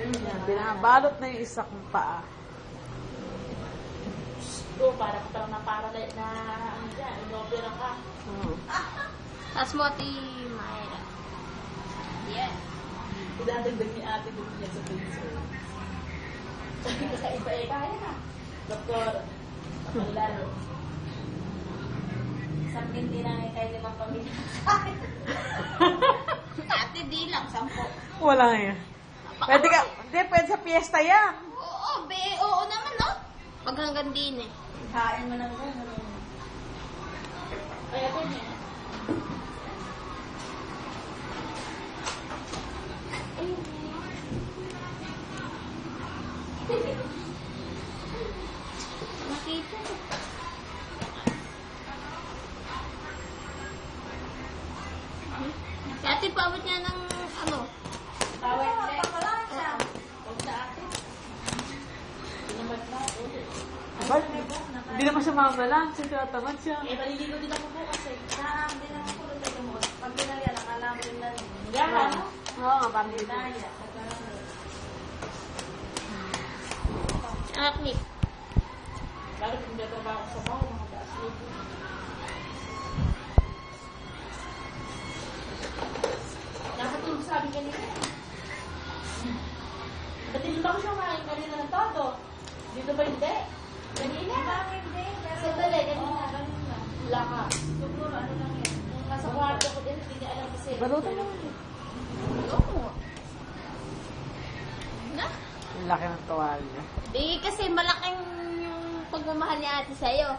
Yan, binabalot na yung isang paa. Para ka na para-light na ano dyan, inopera ka. Tapos mo, Ate Mayra. Yeah. Idadagdag ni ate doon niya sa pinso. Kakaiba eh, kaya na. Doktor, kapalalo. Isang hindi na ngay kayo limang pamilya. Ate, di lang, 10. Wala nga yan. Pwede ka, hindi, pwede sa piyesta yan. Oo naman, no? Pag hanggang din eh. Kain mo ng gano'n. Kaya din eh. Makita. Si ate, pabot niya ng ano? Tawag siya. Huwag sa atin. Pinamat na. Ba, hindi naman siya mamalang. Siya tinatamad siya. Eh, maliligo din ako bukas eh. Hindi naman ko rin tayo mo. Pag binalian, akala mo rin na rin. Yan, ano? Oo nga, parang dito. Daya. Aknik. Bakit hindi trabaho sa mall, mga taas libo. Nakatulog sabi kanina. Ba't hindi ba ko siya kumain kanina ng todo? Dito ba hindi? Kanina? Hindi, pero... Sandali, kanina. Kanina. Wala ka. Siguro, ano lang yan. Nasa kwarto ko din, hindi niya alam kasi. Balutan mo. Oo. Na? Ang laki ng tuwalya. Di kasi malaking yung pagmamahal ni ate sa'yo.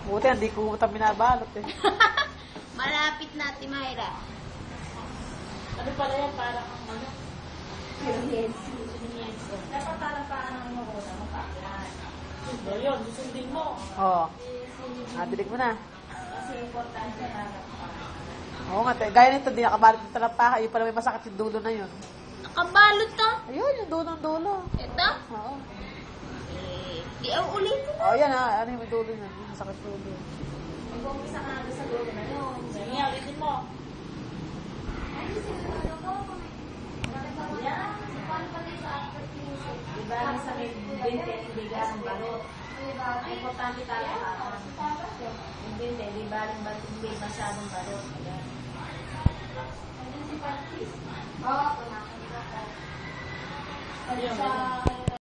Buti, hindi ko ito binabalot eh. Malapit na, Ate Mayra. Ano pala yan? Parang ano? Yes. Siniyenso. Dapat talampaan ang mo ko sa mukha. So, yun, susundin mo. Oo. Dilig mo na. Kasi importante na Oo nga, gaya nito, di nakabalot ng talampaka. Yung pala may masakit yung dulo na yun. Nakabalot na. Ayun, yung dulo. Ito? Oo. Di ang ulitin. Oh, yan ha. Ano yung may dulo niya? Yung masakit dulo. mag-umpisa ka na sa dulo na yun. Sige, ulitin mo. Ay, sinasabi ko. Yan. Paano pa tayo sa after-music? Diba, sa may binte, hindi gasang balot. Ang importante talaga. Yung binte, di ba, hindi masyadong balot. Oo, kumakas. Ayun, Sa